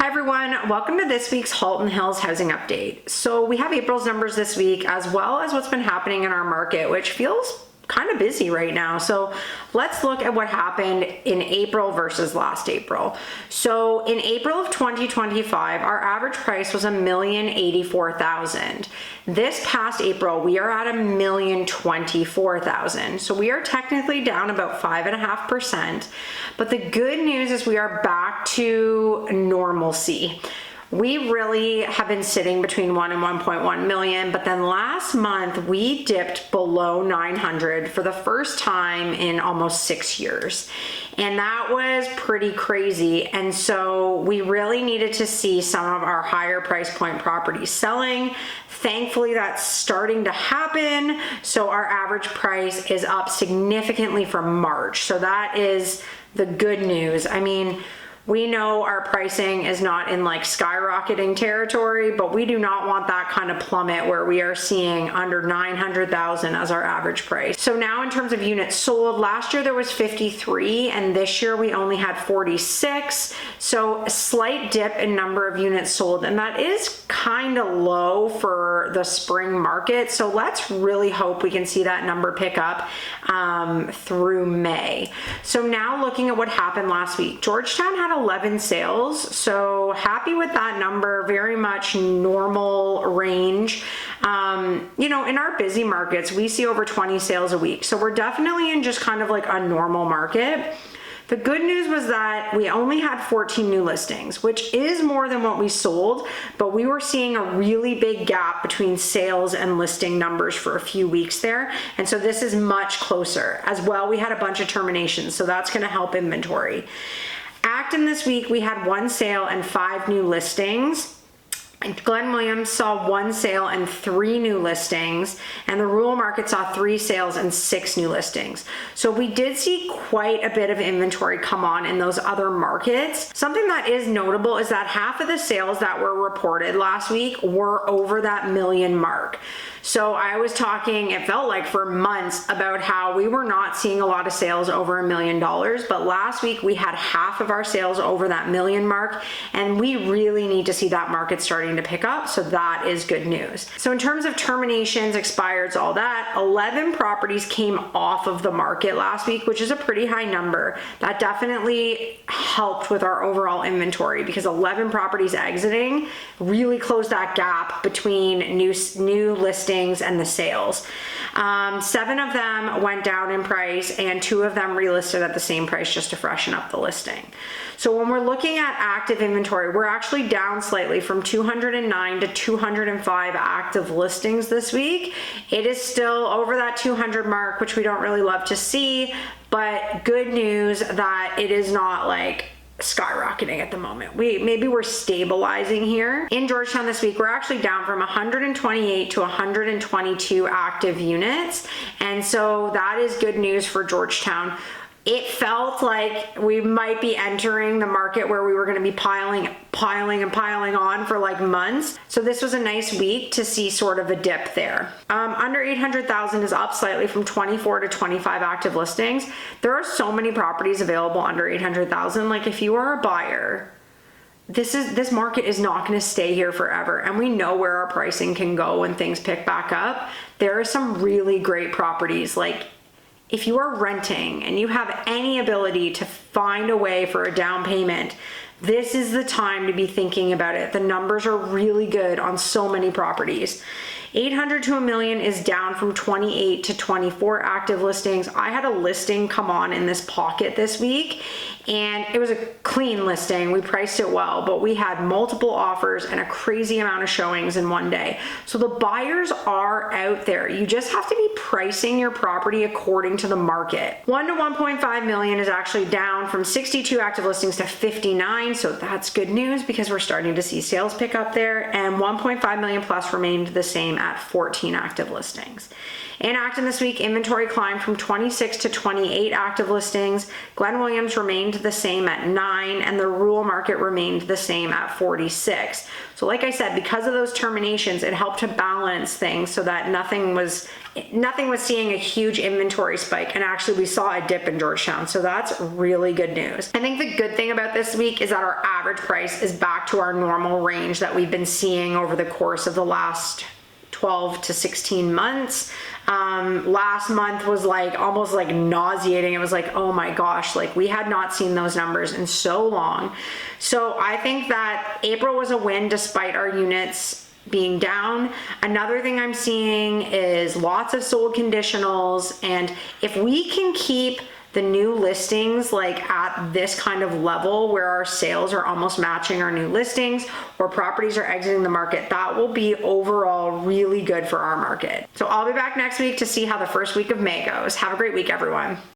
Hi everyone, welcome to this week's Halton Hills housing update. So we have April's numbers this week as well as what's been happening in our market, which feels kind of busy right now. So let's look at what happened in April versus last April. So in April of 2025, our average price was $1,084,000. This past April, we are at $1,024,000. So we are technically down about 5.5%. But the good news is we are back to normalcy. We really have been sitting between 1 and 1.1 million, but then last month we dipped below 900 for the first time in almost 6 years. And that was pretty crazy. And so we really needed to see some of our higher price point properties selling. Thankfully, that's starting to happen. So our average price is up significantly from March. So that is the good news. I mean, we know our pricing is not in like skyrocketing territory, but we do not want that kind of plummet where we are seeing under 900,000 as our average price. So now in terms of units sold, last year there was 53 and this year we only had 46. So a slight dip in number of units sold, and that is kind of low for the spring market. So let's really hope we can see that number pick up through May. So now looking at what happened last week, Georgetown had 11 sales, so happy with that number, very much normal range. You know, in our busy markets, we see over 20 sales a week, so we're definitely in just kind of like a normal market. The good news was that we only had 14 new listings, which is more than what we sold, but we were seeing a really big gap between sales and listing numbers for a few weeks there. And so this is much closer. As well, we had a bunch of terminations, so that's going to help inventory. Acton this week, we had 1 sale and 5 new listings. Glen Williams saw 1 sale and 3 new listings, and the rural market saw 3 sales and 6 new listings. So we did see quite a bit of inventory come on in those other markets. Something that is notable is that half of the sales that were reported last week were over that million mark. So I was talking, it felt like for months, about how we were not seeing a lot of sales over $1 million, but last week we had half of our sales over that million mark, and we really need to see that market starting to pick up, so that is good news. So in terms of terminations, expireds, all that, 11 properties came off of the market last week, which is a pretty high number. That definitely helped with our overall inventory because 11 properties exiting really closed that gap between new listings and the sales. 7 of them went down in price and 2 of them relisted at the same price just to freshen up the listing. So when we're looking at active inventory, we're actually down slightly from 209 to 205 active listings this week. It is still over that 200 mark, which we don't really love to see, but good news that it is not like skyrocketing at the moment. Maybe we're stabilizing here. In Georgetown this week, we're actually down from 128 to 122 active units. And so that is good news for Georgetown. It felt like we might be entering the market where we were going to be piling on for like months. So this was a nice week to see sort of a dip there. Under 800,000 is up slightly from 24 to 25 active listings. There are so many properties available under 800,000. Like if you are a buyer, this market is not going to stay here forever, and we know where our pricing can go when things pick back up. There are some really great properties. Like if you are renting and you have any ability to find a way for a down payment, this is the time to be thinking about it. The numbers are really good on so many properties. 800 to $1 million is down from 28 to 24 active listings. I had a listing come on in this pocket this week, and it was a clean listing. We priced it well, but we had multiple offers and a crazy amount of showings in one day. So the buyers are out there. You just have to be pricing your property according to the market. 1 to 1.5 million is actually down from 62 active listings to 59. So that's good news because we're starting to see sales pick up there, and 1.5 million plus remained the same at 14 active listings. In Acton this week, inventory climbed from 26 to 28 active listings. Glen Williams remained the same at 9, and the rural market remained the same at 46. So like I said, because of those terminations, it helped to balance things so that nothing was seeing a huge inventory spike, and actually we saw a dip in Georgetown. So that's really good news. I think the good thing about this week is that our average price is back to our normal range that we've been seeing over the course of the last 12 to 16 months. Last month was like almost like nauseating. It was like, oh my gosh, like we had not seen those numbers in so long. So I think that April was a win despite our units being down. Another thing I'm seeing is lots of sold conditionals, and if we can keep the new listings like at this kind of level where our sales are almost matching our new listings or properties are exiting the market, that will be overall really good for our market. So I'll be back next week to see how the first week of May goes. Have a great week, everyone.